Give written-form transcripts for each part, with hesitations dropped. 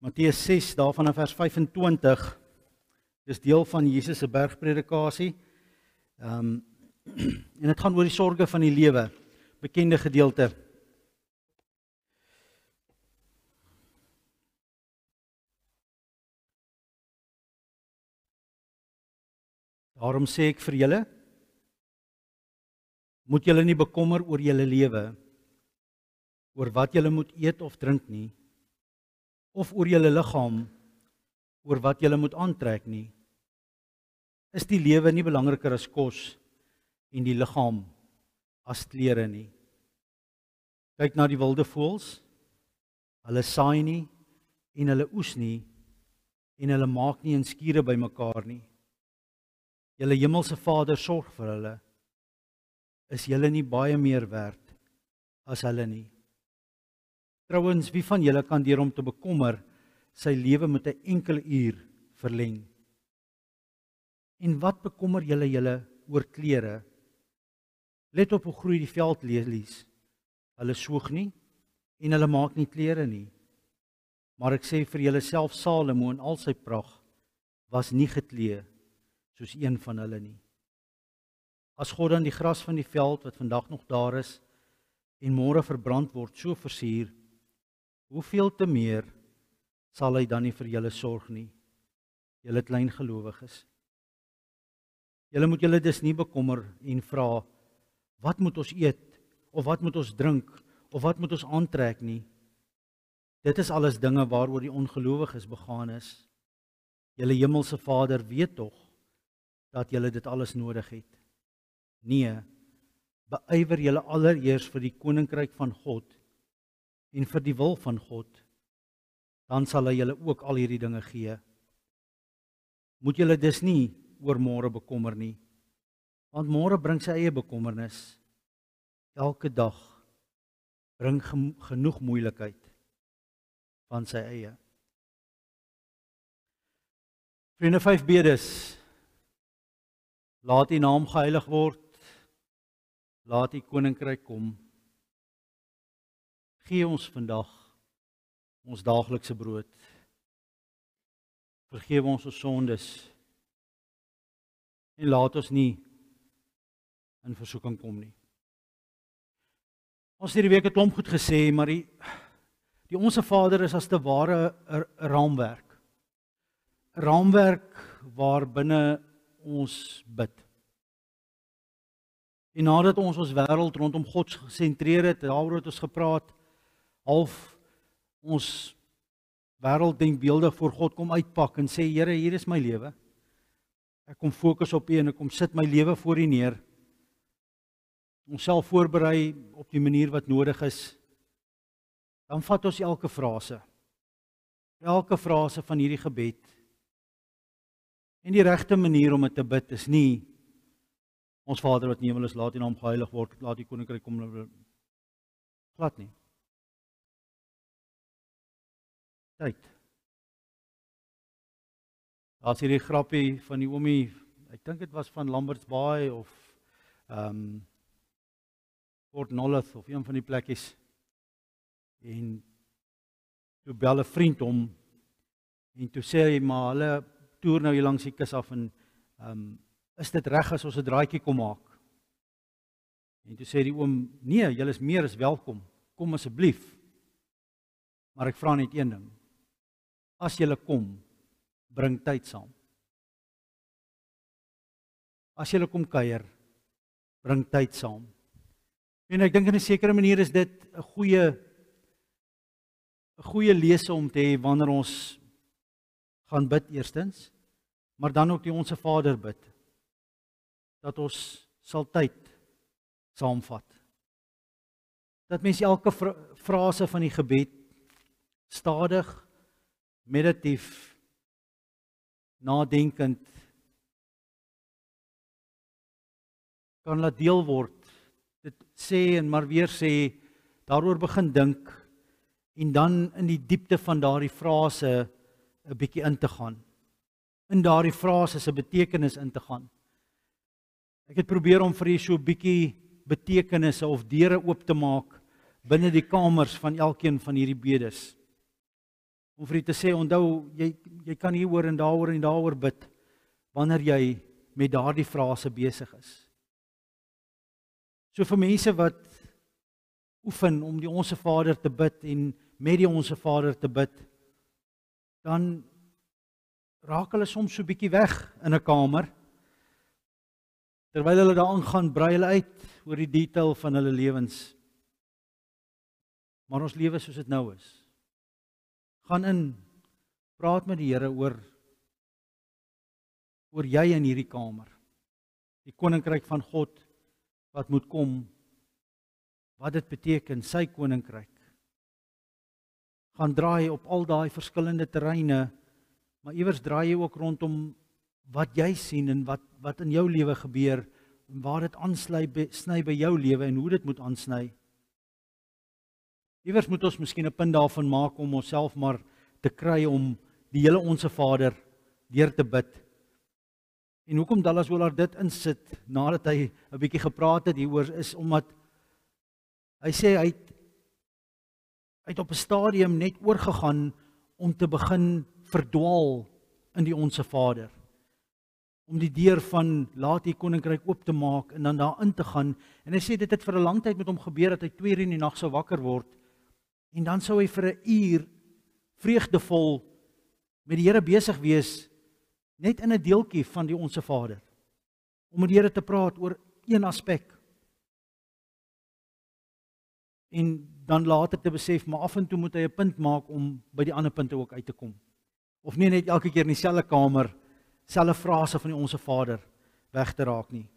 Matteus 6, daarvan in vers 25, dis deel van Jesus se bergpredikasie. En dit gaan oor die sorge van die lewe, bekende gedeelte. Daarom sê ek vir julle, moet julle nie bekommer oor julle lewe, oor wat julle moet eet of drink nie, of oor julle liggaam, oor wat julle moet aantrek nie. Is die lewe nie belangriker as kos en die liggaam as klere nie? Kyk na die wilde voëls, hulle saai nie en hulle oes nie en hulle maak nie in skure bymekaar nie. Julle hemelse Vader sorg vir hulle. Is julle nie baie meer werd as hulle nie? Trouwens, wie van julle kan deur om te bekommer sy lewe met 'n enkele uur verleng? En wat bekommer julle oor klere? Let op hoe groei die veldlelies. Hulle soeg nie en hulle maak nie klere nie. Maar ek sê vir julle, self Salomo in al sy pragt was nie geklee soos een van hulle nie. As God dan die gras van die veld wat vandag nog daar is en môre verbrand word, so versier, hoeveel te meer sal hy dan nie vir julle sorg nie, julle klein gelowiges. Julle moet julle dus nie bekommer en vra, wat moet ons eet, of wat moet ons drink, of wat moet ons aantrek nie. Dit is alles dinge waaroor die ongelowiges begaan is. Julle hemelse Vader weet tog dat julle dit alles nodig het. Nee, beywer julle allereers vir die koninkryk van God en vir die wil van God, dan sal hy julle ook al hierdie dinge gee. Moet julle dus nie oor môre bekommer nie, want môre bring sy eie bekommernis. Elke dag bring genoeg moeilikheid van sy eie. Vriende, 5 bedes. Laat die naam geheilig word, laat die koninkryk kom. Gee ons vandag ons daaglikse brood. Vergewe ons sondes en laat ons nie in versoeking kom nie. Ons het hierdie week 'n klomp goed gesê, maar die Onse Vader is as te ware 'n raamwerk. 'n Raamwerk waar binne ons bid. En nadat ons wêreld rondom God gesentreer het, daaroor het ons gepraat, half ons wêrelddenkbeelde voor God kom uitpak en sê, Here, hier is my lewe. Ek kom fokus op U en ek kom sit my lewe voor U neer. Ons self voorberei op die manier wat nodig is. Dan vat ons elke frase van hierdie gebed. En die regte manier om dit te bid is nie, ons Vader wat in die hemel is, laat U naam geheilig word, laat U koninkryk kom, glad nie. Tyd. Daar's hierdie grappie van die oomie, ek dink dit was van Lambert's Baai of Port Nolloth of een van die plekkies. En toe bel 'n vriend hom en toe sê hy, maar hulle toer nou hier langs die kus af en is dit reg as ons 'n draaitjie kom maak? En toe sê die oom, nee, julle is meer as welkom, kom asseblief. Maar ek vra net een ding, as julle kom, bring tyd saam. As julle kom kuier, bring tyd saam. En ek dink in 'n sekere manier is dit 'n goeie lese om te hê wanneer ons gaan bid eerstens, maar dan ook die Onse Vader bid, dat ons sal tyd saamvat. Dat mens elke frase van die gebed stadig, meditatief, nadenkend kan laat deel word, dit sê en maar weer sê, daaroor begin dink en dan in die diepte van daardie frase 'n bietjie in te gaan. In daardie frase se betekenis in te gaan. Ek het probeer om vir u so 'n bietjie betekenisse of deure oop te maak binne die kamers van elkeen van hierdie bedes. om vir u te sê, onthou, jy kan hieroor en daaroor bid, wanneer jy met daardie frase besig is. So vir mense wat oefen om die Onse Vader te bid en met die Onse Vader te bid, dan raak hulle soms so bietjie weg in 'n kamer. Terwyl hulle daaraan gaan, brei hulle uit oor die detail van hulle lewens. Maar ons lewe soos dit nou is. Gaan in, praat met die Here oor jy in hierdie kamer. Die koninkryk van God wat moet kom, wat dit beteken, sy koninkryk. Gaan draai op al daai verskillende terreine, maar iewers draai jy ook rondom wat jy sien en wat in jou lewe gebeur, en waar dit aansny by jou lewe en hoe dit moet aansny. Iewers moet ons miskien 'n punt daarvan maak om onsself maar te kry om die hele Onse Vader deur te bid. En hoekom Dallas Willard dit insit nadat hy 'n bietjie gepraat het hieroor, is omdat hy sê hy het op 'n stadium net oorgegaan om te begin verdwaal in die Onse Vader. Om die deur van laat die koninkryk oop te maak en dan daarin te gaan. En hy sê dit het vir 'n lang tyd met hom gebeur dat hy 2 uur in die nag sou wakker word en dan sou hy vir 'n uur vreugdevol met die Here besig wees, net in 'n deeltjie van die Onse Vader, om met die Here te praat oor een aspek. En dan later te besef, maar af en toe moet hy 'n punt maak om by die ander punte ook uit te kom. Of nie net elke keer in dieselfde kamer, selfe frase van die Onse Vader weg te raak nie.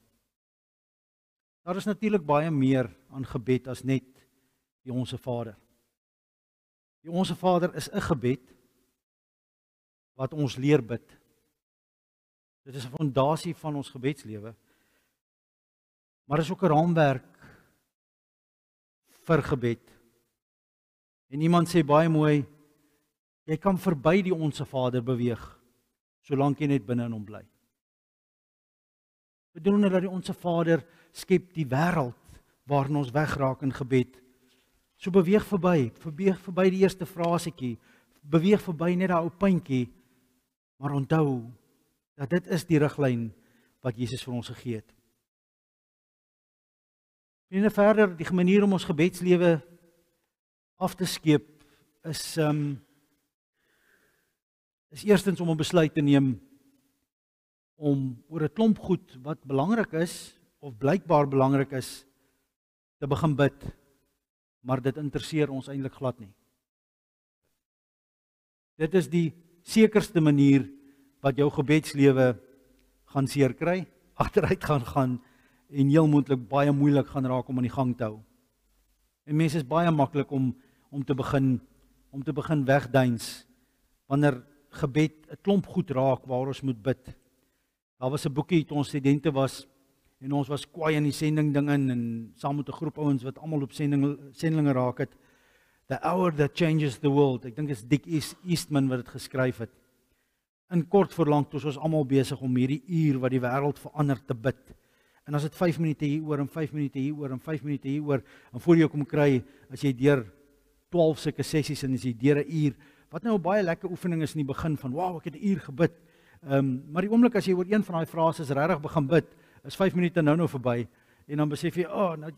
Daar is natuurlik baie meer aan gebed as net die Onse Vader. Die Onse Vader is 'n gebed wat ons leer bid. Dit is 'n fondasie van ons gebedslewe. Maar is ook 'n raamwerk vir gebed. En iemand sê baie mooi, jy kan verby die Onse Vader beweeg, solank jy net binne in hom bly. Bedoelende dat die Onse Vader skep die wêreld waarin ons wegraak in gebed. So beweeg verby die eerste frasetjie, beweeg verby net daai ou puntjie, maar onthou dat dit is die riglyn wat Jesus vir ons gegee het. En verder, die manier om ons gebedslewe af te skeep is eerstens om 'n besluit te neem om oor 'n klomp goed wat belangrik is of blykbaar belangrik is te begin bid, maar dit interesseer ons eintlik glad nie. Dit is die sekerste manier wat jou gebedslewe gaan seer kry, agteruit gaan en heel moontlik baie moeilik gaan raak om aan die gang te hou. En mense is baie maklik om te begin wegduins wanneer gebed 'n klomp goed raak waar ons moet bid. Daar was 'n boekie toe ons studente was en ons was kwaai in die sending ding in en saam met 'n groep ouens wat almal op sendinge raak het. The Hour That Changes the World. Ek dink dit is Dick Eastman wat dit geskryf het. In kort voorlank toe ons almal besig om hierdie uur wat die wêreld verander te bid. En as dit 5 minute hieroor en 5 minute hieroor en 5 minute hieroor, en voor jy kom kry as jy deur 12 sulke sessies en as jy deur 'n uur, wat nou 'n baie lekker oefening is in die begin van, wow, ek het 'n uur gebid. Maar die oomblik as jy oor een van daai frases regtig begin bid, is 5 minute nou verby en dan besef jy, nou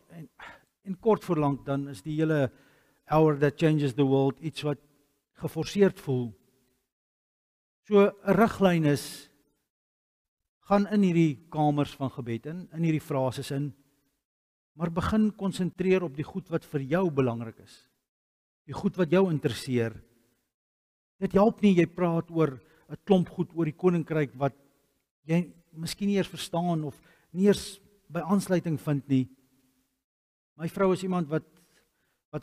en kort voorlank dan is die hele Hour That Changes the World iets wat geforseerd voel. So 'n riglyn is, gaan in hierdie kamers van gebed in hierdie frases in, maar begin konsentreer op die goed wat vir jou belangrik is. Die goed wat jou interesseer. Dit help nie jy praat oor 'n klomp goed oor die koninkryk wat jy miskien nie eers verstaan of nie eers by aansluiting vind nie. My vrou is iemand wat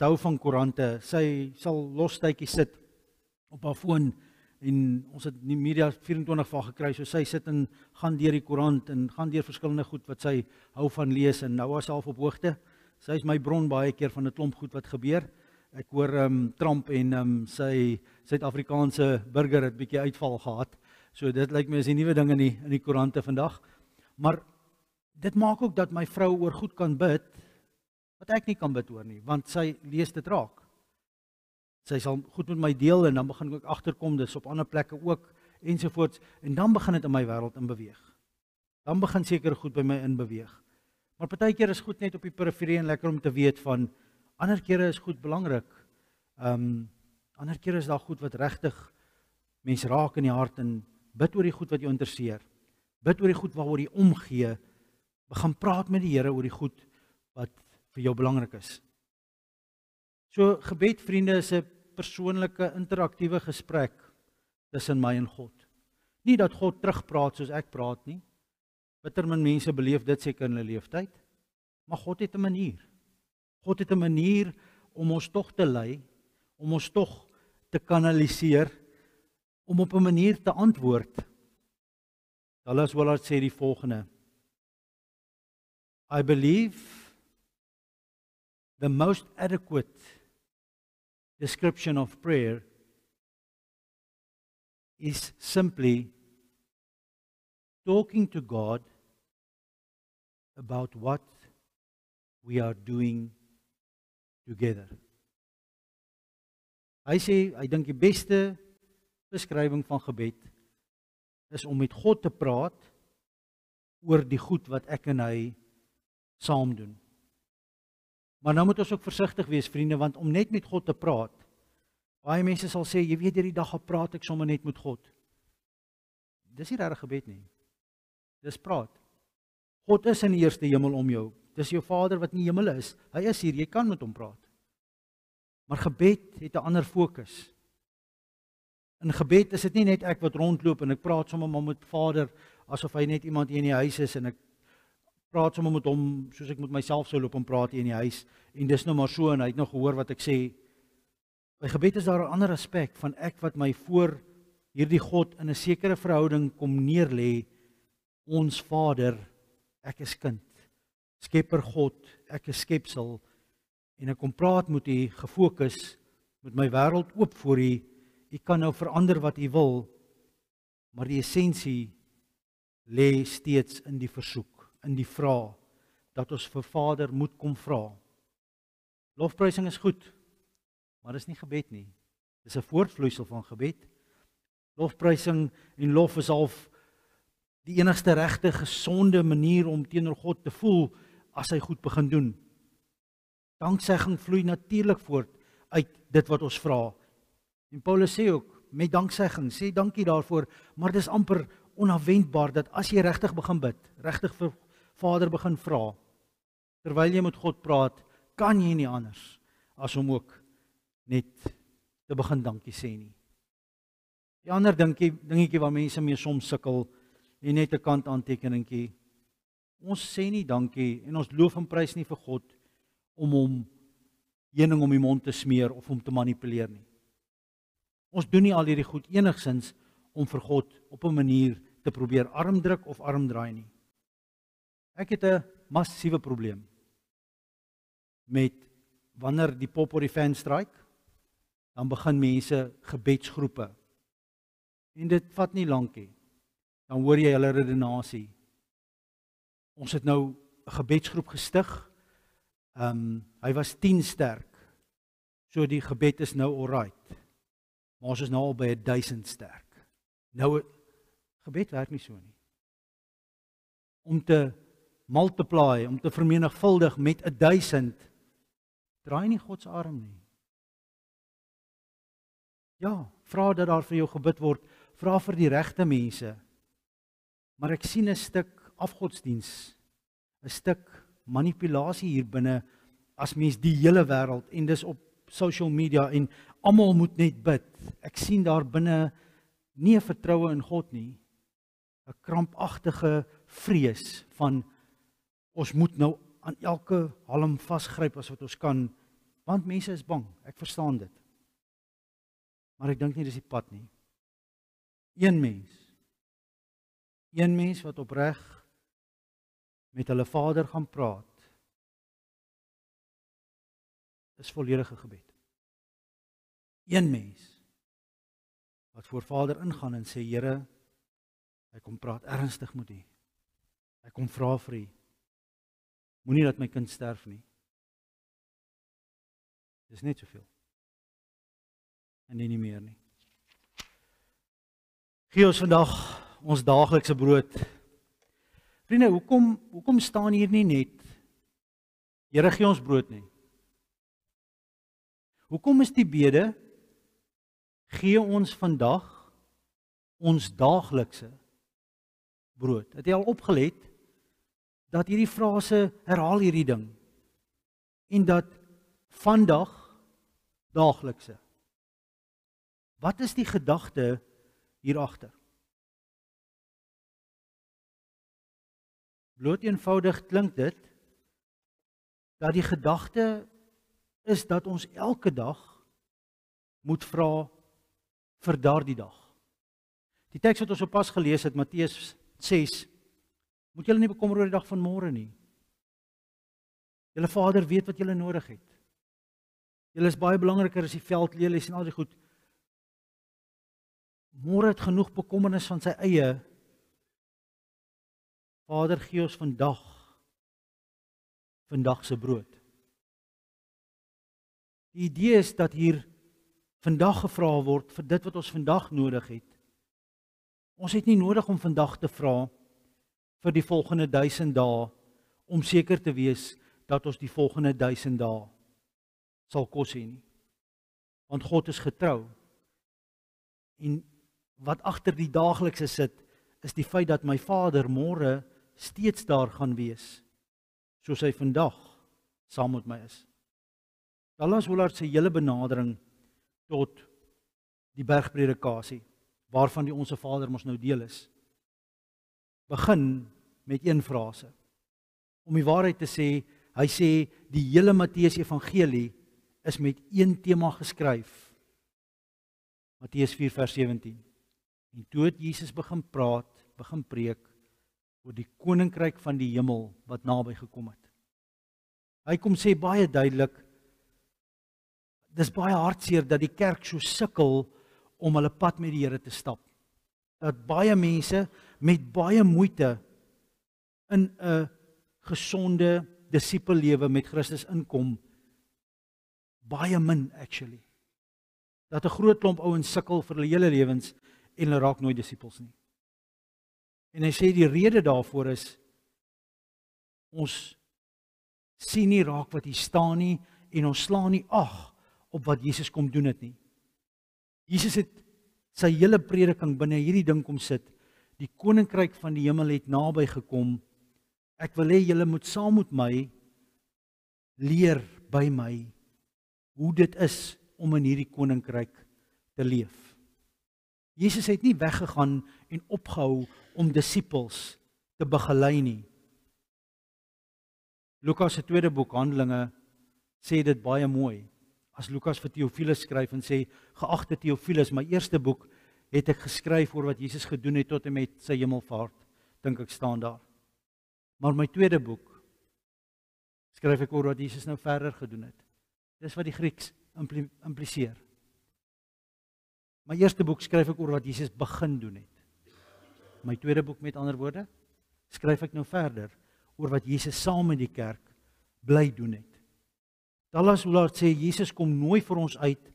hou van koerante. Sy sal los tydjie sit op haar foon en ons het die media 24 van gekry, so sy sit en gaan deur die koerant en gaan deur verskillende goed wat sy hou van lees en nou is half op hoogte. Sy is my bron baie keer van 'n klomp goed wat gebeur. Ek hoor Trump en sy Suid-Afrikaanse burger het bietjie uitval gehad. So dit lyk my is die nuwe ding in die koerante vandag. Maar dit maak ook dat my vrou oor goed kan bid wat ek nie kan bid oor nie, want sy lees dit raak. Sy sal goed met my deel en dan begin ek agterkom, dis op ander plekke ook ensovoorts en dan begin dit in my wêreld inbeweeg. Dan begin seker goed by my inbeweeg. Maar partykeer is goed net op die periferie en lekker om te weet van ander kere is goed belangrik. Ander kere is daar goed wat regtig mense raak in die hart en bid oor die goed wat jou interesseer. Bid oor die goed waaroor jy omgee. Begin praat met die Here oor die goed wat vir jou belangrik is. So gebed, vriende, is 'n persoonlike interaktiewe gesprek tussen my en God. Nie dat God terugpraat soos ek praat nie. Bitter min mense beleef dit seker in hulle leeftyd. Maar God het 'n manier. God het 'n manier om ons tog te lei, om ons tog te kanaliseer, om op 'n manier te antwoord. Dallas Willard sê die volgende: I believe the most adequate description of prayer is simply talking to God about what we are doing together. Hy sê, hy dink die beste beskrywing van gebed is om met God te praat oor die goed wat ek en hy saam doen. Maar nou moet ons ook versigtig wees, vriende, want om net met God te praat, baie mense sal sê, jy weet, hierdie dag gepraat ek sommer net met God. Dis nie regtig gebed nie. Dis praat. God is in die eerste hemel om jou. Dis jou Vader wat in die hemel is. Hy is hier, jy kan met hom praat. Maar gebed het 'n ander fokus. In gebed is dit nie net ek wat rondloop en ek praat sommer maar met Vader asof hy net iemand hier in die huis is en ek praat sommer met hom soos ek met myself sou loop en praat hier in die huis en dis nou maar so en hy het nog gehoor wat ek sê. By gebed is daar 'n ander aspek van ek wat my voor hierdie God in 'n sekere verhouding kom neerlê. Ons Vader, ek is kind. Skepper God, ek is skepsel en ek kom praat met U gefokus met my wêreld oop voor U. U kan nou verander wat U wil, maar die essensie lê steeds in die versoek, in die vraag dat ons vir Vader moet kom vra. Lofprysing is goed, maar dis nie gebed nie. Dis 'n voortvloeisel van gebed. Lofprysing en lof is half die enigste regte gesonde manier om teenoor God te voel as hy goed begin doen. Danksegging vloei natuurlik voort uit dit wat ons vra. En Paulus sê ook, met danksegging, sê dankie daarvoor, maar dis amper onafwendbaar dat as jy regtig begin bid, regtig vir Vader begin vra, terwyl jy met God praat, kan jy nie anders as om ook net te begin dankie sê nie. Die ander dingetjie waar mense mee soms sukkel, en net 'n kant aantekeningkie. Ons sê nie dankie en ons loof en prys nie vir God om hom heuning om die mond te smeer of om te manipuleer nie. Ons doen nie al hierdie goed enigsins om vir God op 'n manier te probeer armdruk of armdraai nie. Ek het 'n massiewe probleem met wanneer die pop oor die fan stryk, dan begin mense gebedsgroepe. En dit vat nie lank nie. Dan hoor jy hulle redenasie. Ons het nou 'n gebedsgroep gestig. Hy was 10 sterk. So die gebed is nou alright. Maar ons is nou al by 1000 sterk. Nou, gebed werk nie so nie. Om te multiply, om te vermenigvuldig met 1000, draai nie God se arm nie. Ja, vra dat daar vir jou gebid word, vra vir die regte mense. Maar ek sien 'n stuk afgodsdiens, 'n stuk manipulasie hier binne as mens die hele wêreld en dis op social media en almal moet net bid. Ek sien daar binne nie 'n vertroue in God nie, 'n krampagtige vrees van ons moet nou aan elke halm vasgryp as wat ons kan, want mense is bang. Ek verstaan dit. Maar ek dink nie dis die pad nie. Een mens wat opreg met hulle Vader gaan praat, is volledige gebed. Een mens wat voor Vader ingaan en sê, Here, ek kom praat ernstig met U. Ek kom vra vir U. Moenie dat my kind sterf nie. Dis net soveel. en nie meer nie. Gee ons vandag ons daaglikse brood. Vriende, hoekom staan hier nie net Here gee ons brood nie? Hoekom is die bede gee ons vandag ons daaglikse brood? Het jy al opgelet dat hierdie frase herhaal hierdie ding en dat vandag daaglikse? Wat is die gedagte hier agter? Bloot eenvoudig klink dit dat die gedagte is dat ons elke dag moet vra vir daardie dag. Die teks wat ons sopas gelees het, Matteus 6, moet julle nie bekommer oor die dag van môre nie. Julle Vader weet wat julle nodig het. Julle is baie belangriker as die veldlelies en al die goed. Môre het genoeg bekommernis van sy eie. Vader, gee ons vandag se brood. Die idee is dat hier vandag gevra word vir dit wat ons vandag nodig het. Ons het nie nodig om vandag te vra vir die volgende 1000 dae om seker te wees dat ons die volgende 1000 dae sal kos hê nie. Want God is getrou. En wat agter die daaglikse sit, is die feit dat my Vader môre steeds daar gaan wees, soos hy vandag saam met my is. Dallas Willard se hele benadering tot die bergpredikasie, waarvan die Onse Vader mos nou deel is, begin met een frase. Om die waarheid te sê, hy sê die hele Matteus Evangelie is met een tema geskryf. Matteus 4 vers 17. En toe het Jesus begin praat, begin preek oor die koninkryk van die hemel wat naby gekom het. Hy kom sê baie duidelik, dis baie hartseer dat die kerk so sukkel om hulle pad met die Here te stap. Dat baie mense met baie moeite in 'n gesonde disipellewe met Christus inkom. Baie min actually. Dat 'n groot klomp ouens sukkel vir hulle hele lewens en hulle raak nooit disippels nie. En hy sê die rede daarvoor is ons sien nie raak wat hier staan nie en ons slaan nie ag op wat Jesus kom doen het nie. Jesus het sy hele prediking binne hierdie ding kom sit. Die koninkryk van die hemel het naby gekom. Ek wil hê julle moet saam met my leer by my hoe dit is om in hierdie koninkryk te leef. Jesus het nie weggegaan en opgehou om disippels te begelei nie. Lukas se tweede boek Handelinge sê dit baie mooi. As Lukas vir Theophilus skryf en sê, geagte Theophilus, my eerste boek het ek geskryf oor wat Jesus gedoen het tot en met sy hemelvaart, dink ek staan daar. Maar my tweede boek skryf ek oor wat Jesus nou verder gedoen het. Dis wat die Grieks impliseer. My eerste boek skryf ek oor wat Jesus begin doen het. My tweede boek, met ander woorde, skryf ek nou verder oor wat Jesus saam met die kerk bly doen het. Dallas Willard sê, Jesus kom nooi vir ons uit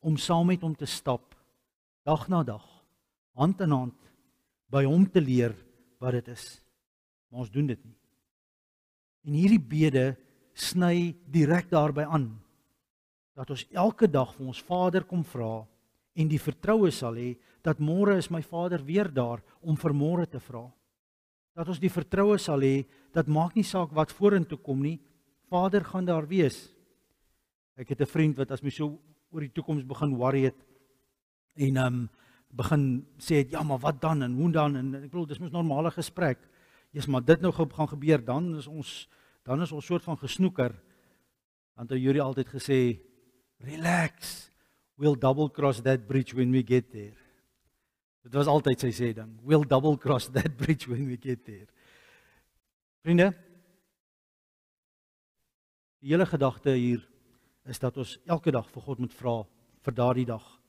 om saam met hom te stap, dag na dag, hand in hand, by hom te leer wat dit is. Maar ons doen dit nie. En hierdie bede sny direk daarby aan, dat ons elke dag vir ons Vader kom vra, en die vertroue sal hê, dat môre is my Vader weer daar, om vir môre te vra. Dat ons die vertroue sal hê, dat maak nie saak wat vorentoe kom nie, Vader gaan daar wees. Ek het 'n vriend wat as my so oor die toekoms begin worry het, en begin sê, ja, maar wat dan, en hoe dan, en ek bedoel, dis mos 'n normale gesprek. Yes, maar dit nou gaan gebeur, dan is ons soort van gesnoeker. Want Yuri altyd gesê, relax, we'll double cross that bridge when we get there. Dit was altyd sy sê ding, we'll double cross that bridge when we get there. Vriende, die hele gedagte hier is dat ons elke dag vir God moet vra vir daardie dag.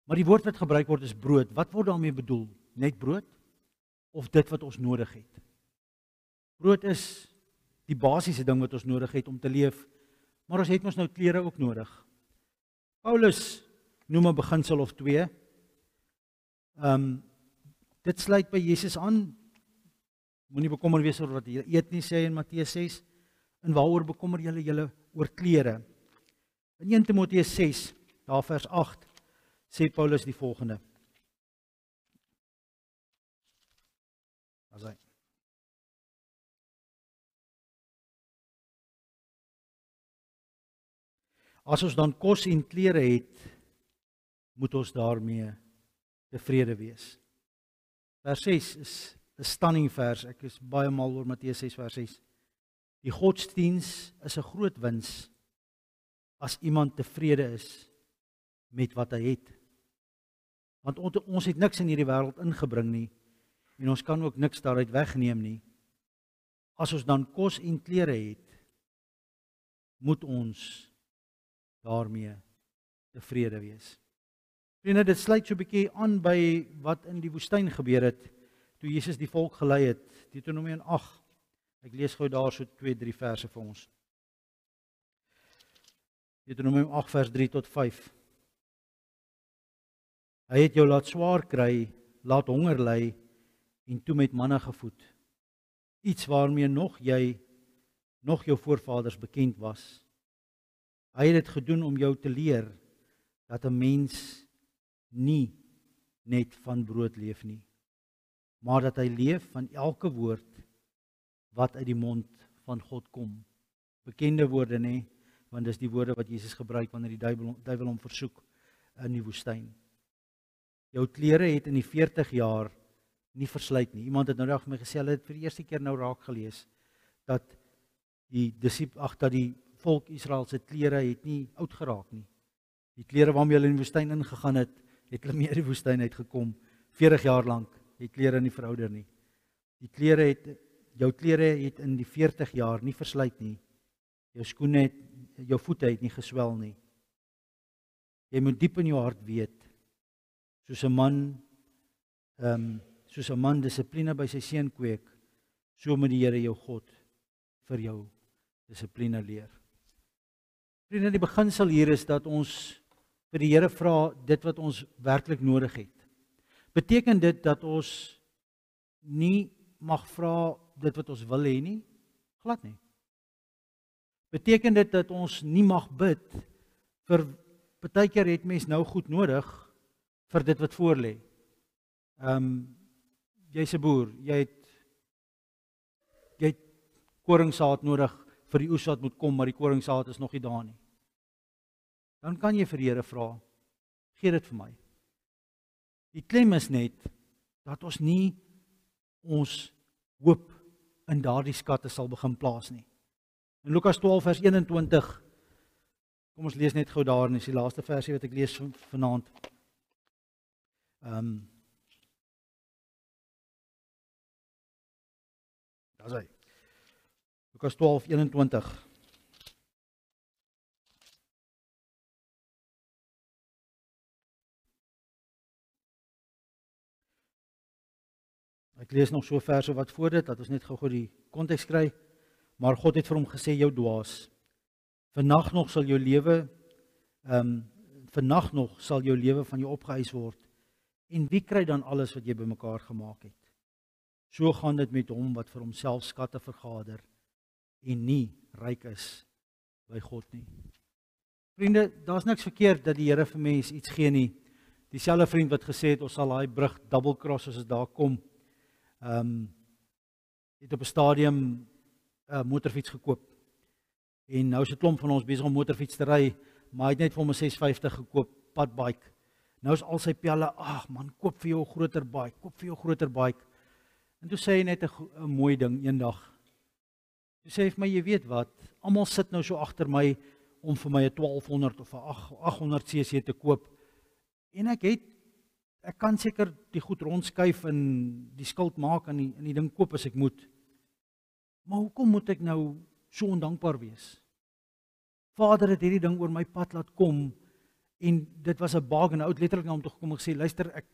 Maar die woord wat gebruik word is brood. Wat word daarmee bedoel? Net brood? Of dit wat ons nodig het? Brood is die basiese ding wat ons nodig het om te leef, maar ons het mos nou klere ook nodig. Paulus noem 'n beginsel of twee. Dit sluit by Jesus aan. Moenie bekommer wees oor wat jy eet nie, sê in Matteus 6. En waaroor bekommer julle oor klere? In 1 Timoteus 6, daar vers 8, sê Paulus die volgende. As ons dan kos en klere het, moet ons daarmee tevrede wees. Vers 6 is 'n stunning vers. Ek is baie mal oor Matteus 6 vers 6. Die godsdiens is 'n groot wins as iemand tevrede is met wat hy het. Want ons het niks in hierdie wêreld ingebring nie en ons kan ook niks daaruit wegneem nie. As ons dan kos en klere het, moet ons daarmee tevrede wees. Vriende, dit sluit so 'n bietjie aan by wat in die woestyn gebeur het toe Jesus die volk gelei het. Deuteronomium 8. Ek lees gou daar so 2-3 verse vir ons. Deuteronomium 8 vers 3 tot 5. Hy het jou laat swaar kry, laat honger ly en toe met manna gevoed. Iets waarmee nog jou voorvaders bekend was. Hy het dit gedoen om jou te leer dat 'n mens nie net van brood leef nie, maar dat hy leef van elke woord wat uit die mond van God kom. Bekende woorde, nê, want dis die woorde wat Jesus gebruik wanneer die duiwel hom versoek in die woestyn. Jou klere het in die 40 jaar nie verslyt nie. Iemand het nou reg vir my gesê, hulle het vir die eerste keer nou raak gelees dat die volk Israel se klere het nie oud geraak nie. Die klere waarmee hulle in die woestyn ingegaan het hulle meer die woestyn uitgekom 40 jaar lank. Die klere nie verouder nie. Jou klere het in die 40 jaar nie verslyt nie. Jou voete het nie geswel nie. Jy moet diep in jou hart weet, soos 'n man dissipline by sy seun kweek, so moet die Here jou God vir jou dissipline leer. Vriende, die beginsel hier is dat ons vir die Here vra dit wat ons werklik nodig het. Beteken dit dat ons nie mag vra dit wat ons wil hê nie? Glad nie. Beteken dit dat ons nie mag bid vir partykeer het mens nou goed nodig vir dit wat voor lê. Jy's 'n boer, jy het koringsaad nodig vir die oes wat moet kom, maar die koringsaad is nog nie daar nie. Dan kan jy vir die Here vra, gee dit vir my. Die klem is net dat ons nie ons hoop in daardie skatte sal begin plaas nie. In Lukas 12 vers 21, kom ons lees net gou daar, en dis die laaste versie wat ek lees vanaand. Daar is hy. Lukas 12, 21. Ek lees nog so verse wat voor dit, dat ons net gou die konteks kry. Maar God het vir hom gesê, jou dwaas, vandag nog sal jou lewe van jou opgeëis word. En wie kry dan alles wat jy bymekaar gemaak het? So gaan dit met hom wat vir homself skatte vergader en nie ryk is by God nie. Vriende, daar's niks verkeerd dat die Here vir mens iets gee nie. Dieselfde vriend wat gesê het ons sal daai brug double cross as dit daar kom. Het op 'n stadium 'n motorfiets gekoop. En nou is 'n klomp van ons besig om motorfiets te ry, maar hy het net vir hom 'n 650 gekoop, padbike. Nou is al sy pelle, ag man, koop vir jou 'n groter bike. En toe sê hy net 'n mooi ding eendag. Toe sê hy vir my, jy weet wat, almal sit nou so agter my om vir my 'n 1200 of 'n 800 cc te koop. En ek kan seker die goed rondskuif en die skuld maak en die ding koop as ek moet. Maar hoekom moet ek nou so ondankbaar wees? Vader het hierdie ding oor my pad laat kom en dit was 'n bargain. Ou het letterlik na hom toe gekom en gesê, luister, ek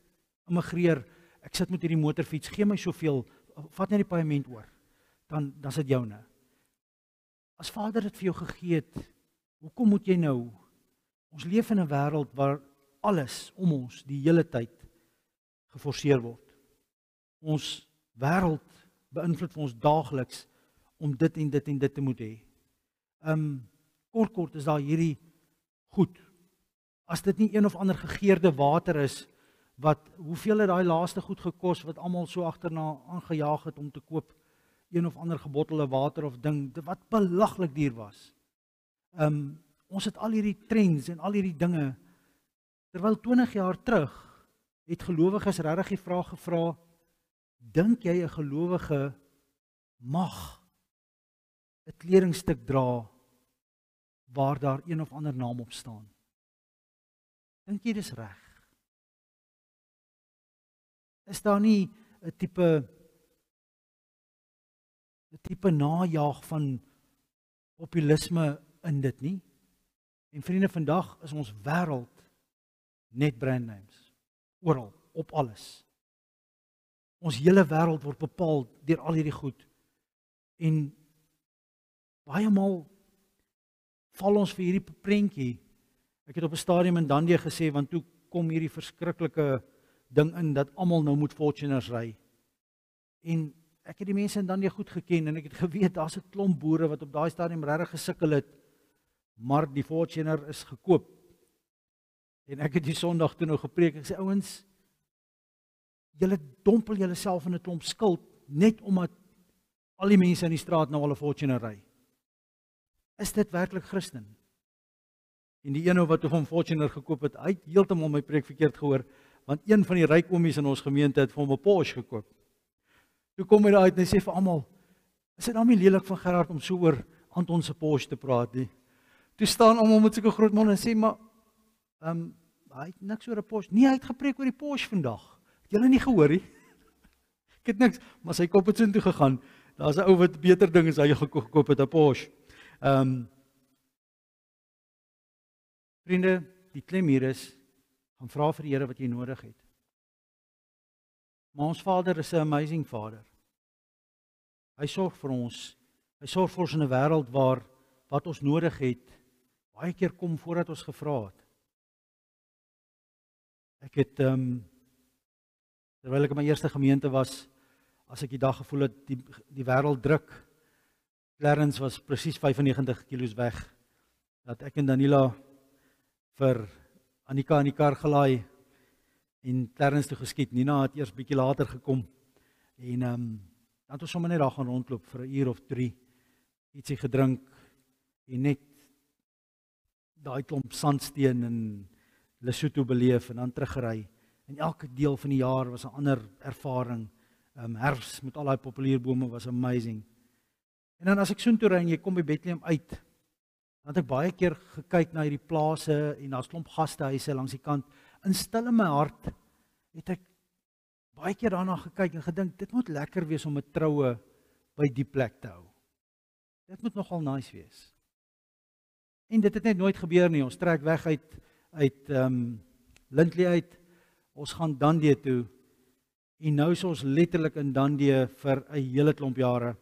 immigreer, ek sit met hierdie motorfiets, gee my soveel, vat net die paaiement oor, dan is dit joune. As Vader dit vir jou gegee het, hoekom moet jy nou? Ons leef in 'n wêreld waar alles om ons die hele tyd geforseer word. Ons wêreld beïnvloed vir ons daagliks om dit en dit en dit te moet hê. Kort is daar hierdie goed. As dit nie een of ander gegeurde water is, hoeveel het daai laaste goed gekos, wat almal so agterna aangejaag het om te koop, een of ander gebottelde water of ding, wat belaglik duur was. Ons het al hierdie trends en al hierdie dinge, terwyl 20 jaar terug, het gelowiges regtig die vraag gevra, dink jy 'n gelowige mag 'n kledingstuk dra, waar daar een of ander naam op staan? Dink jy dis reg? Is daar nie 'n tipe najaag van populisme in dit nie? En vriende, vandag is ons wêreld net brandnames. Oral, op alles. Ons hele wêreld word bepaal deur al hierdie goed. En baie maal val ons vir hierdie prentjie. Ek het op 'n stadium in Dandie gesê, want toe kom hierdie verskriklike ding in, dat almal nou moet Fortuners ry. En ek het die mense in Dandie goed geken, en ek het geweet, daar's 'n klomp boere wat op daai stadium regtig gesukkel het, maar die Fortuner is gekoop. En ek het die Sondag toe nou gepreek, ek sê, ouens, julle dompel julleself in 'n klomp skuld, net omdat al die mense in die straat nou al 'n Fortuner ry. Is dit werklik Christen? En die ene wat hom Fortuner gekoop het, hy het heeltemal my preek verkeerd gehoor, want een van die ryk oomies in ons gemeente het vir hom 'n Porsche gekoop. Toe kom hy daar uit en hy sê vir almal, is dit nou nie lelik van Gerard om so oor Anton se Porsche te praat nie? Toe staan almal met sulke groot mond en sê, maar hy het niks oor 'n Porsche. Nee, hy het gepreek oor die Porsche vandag. Het julle nie gehoor nie? Ek het niks, maar sy kop het so intoe gegaan. Daar's 'n ou wat beter ding as hy gekoop het, 'n Porsche. Vriende, die klem hier is, gaan vra vir die Here wat jy nodig het. Maar ons Vader is 'n amazing Vader. Hy sorg vir ons. Hy sorg vir ons in 'n wêreld waar wat ons nodig het, baie keer kom voordat ons gevra het. Ek het, terwyl ek in my eerste gemeente was, as ek die dag gevoel het, die wêreld druk. Clarence was presies 95 kilos weg, dat ek en Danila vir Annika in die kar gelaai, en Clarence toe geskiet. Nina het eers bietjie later gekom, en dan het ons sommer net daar gaan rondloop vir 'n uur of 3, ietsie gedrink, en net daai klomp sandsteen in Lesotho beleef, en dan teruggery. En elke deel van die jaar was 'n ander ervaring. Herfs met al daai populierbome was amazing. En dan as ek soontoe ry en jy kom by Bethlehem uit, dan het ek baie keer gekyk na hierdie plase, en daar's klomp gastehuise langs die kant. In stil in my hart het ek baie keer daarna gekyk en gedink, dit moet lekker wees om 'n troue by die plek te hou. Dit moet nogal nice wees. En dit het net nooit gebeur nie. Ons trek weg uit Lindley uit. Ons gaan Dandie toe. En nou is ons letterlik in Dandie vir 'n hele klomp jare.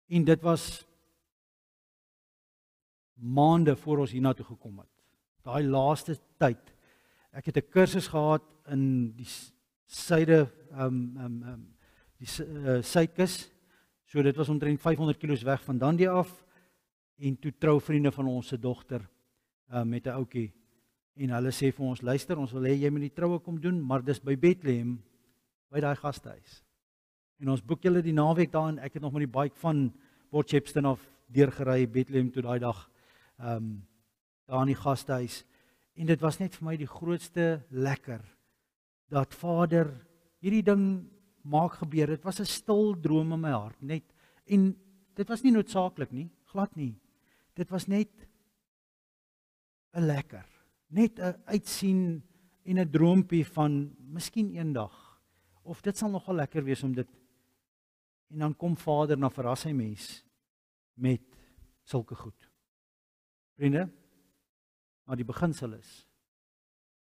En dit was maande voor ons hiernatoe gekom het. Daai laaste tyd. Ek het 'n kursus gehad in die suide, die suidkus. So dit was omtrent 500 kilos weg van Dandie af. En toe trou vriende van ons se dogter met 'n ouetjie. En hulle sê vir ons, luister, ons wil hê jy moet die troue kom doen, maar dis by Bethlehem, by daai gastehuis. En ons boek julle die naweek daar, en ek het nog met die bike van Port Shepstone af deurgery Bethlehem toe daai dag, daar in die gastehuis. En dit was net vir my die grootste lekker, dat Vader hierdie ding maak gebeur. Dit was 'n stil droom in my hart, net, en dit was nie noodsaaklik nie, glad nie. Dit was net 'n lekker, net 'n uitsien en 'n droompie van miskien eendag, of dit sal nogal lekker wees om dit, en dan kom Vader, na verras hy mens met sulke goed. Vriende, maar die beginsel is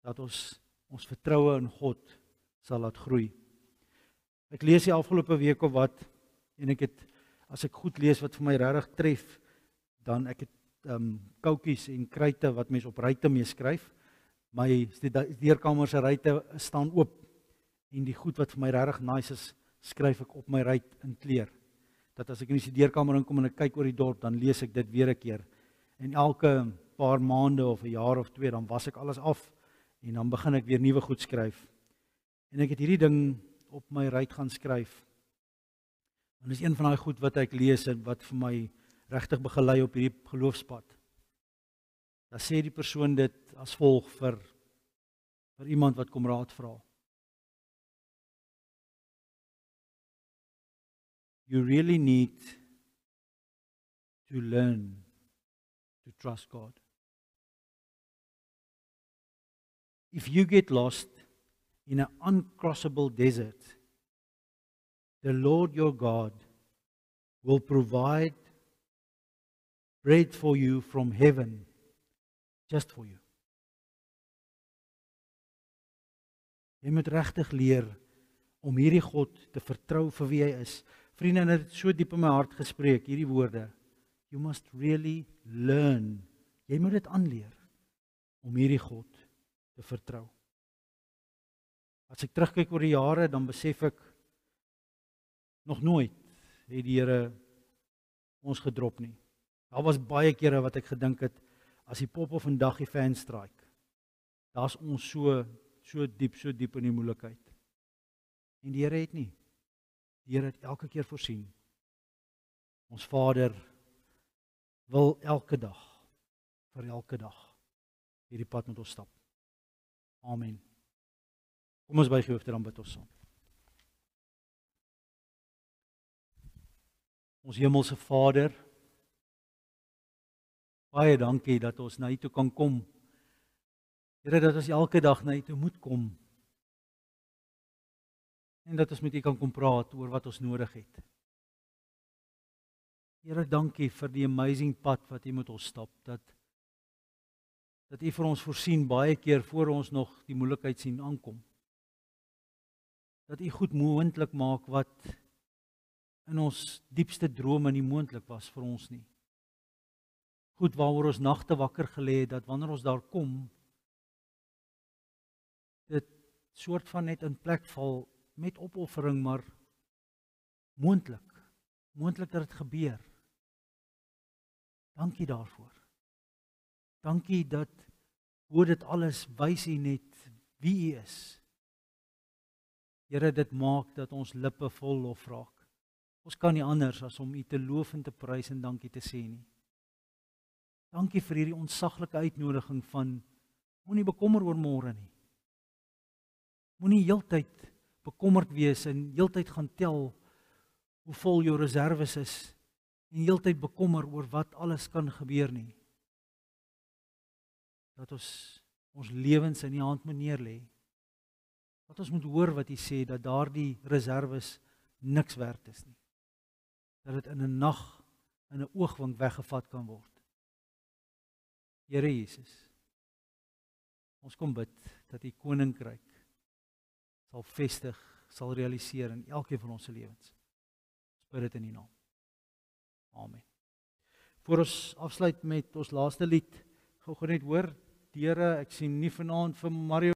dat ons vertroue in God sal laat groei. Ek lees die afgelope week of wat, en ek het, as ek goed lees wat vir my regtig tref, dan ek het koutjies en kruite wat mense op ruite mee skryf. My deurkamer se ruitte staan oop en die goed wat vir my regtig nice is, skryf ek op my ruit in kleur. Dat as ek in die deurkamer inkom en ek kyk oor die dorp, dan lees ek dit weer 'n keer. En elke paar maande of 'n jaar of 2 dan was ek alles af en dan begin ek weer nuwe goed skryf. En ek het hierdie ding op my ruit gaan skryf. En dis een van daai goed wat ek lees en wat vir my regtig begelei op hierdie geloofspad. Dan sê die persoon dit as volg vir iemand wat kom raad vra. You really need to learn to trust God. If you get lost in an uncrossable desert, the Lord your God will provide bread for you from heaven, just for you. Jy moet regtig leer om hierdie God te vertrou vir wie hy is. Vriende, dit het so diep in my hart gespreek, hierdie woorde. You must really learn. Jy moet dit aanleer om hierdie God te vertrou. As ek terugkyk oor die jare, dan besef ek nog nooit het die Here ons gedrop nie. Daar was baie kere wat ek gedink het as die pop of vandag die fan strike. Daar's ons so diep in die moeilikheid. En die Here het nie. Die Here het elke keer voorsien. Ons Vader wil elke dag hierdie pad met ons stap. Amen. Kom ons buig hoofde, dan bid ons saam. Ons hemelse Vader, baie dankie dat ons na U toe kan kom. Here, dat ons elke dag na U toe moet kom. En dat ons met U kan kom praat oor wat ons nodig het. Here, dankie vir die amazing pad wat U met ons stap, dat U vir ons voorsien baie keer voor ons nog die moeilikheid sien aankom. Dat U goed moontlik maak wat in ons diepste drome nie moontlik was vir ons nie. Goed waaroor ons nagte wakker gelê het, dat wanneer ons daar kom, dit soort van net in plek val met opoffering, maar moontlik dat dit gebeur. Dankie daarvoor. Dankie dat hoe dit alles wys U net wie U is. Here, dit maak dat ons lippe vol lof raak. Ons kan nie anders as om U te loof en te prys en dankie te sê nie. Dankie vir hierdie ontsaglike uitnodiging van moenie bekommer oor môre nie. Moenie heeltyd bekommerd wees en heeltyd gaan tel hoe vol jou reserves is en heeltyd bekommer oor wat alles kan gebeur nie. Dat ons lewens in U hand moet neerlê. Dat ons moet hoor wat U sê, dat daardie reserves niks werd is nie. Dat dit in 'n nag, in 'n oogwink weggevat kan word. Here Jesus, ons kom bid dat U koninkryk sal vestig, sal realiseer in elkeen van ons se lewens. Ons bid dit in U naam. Amen. Voor ons afsluit met ons laaste lied, gou net hoor, Here, ek sien nie vanaand vir Mario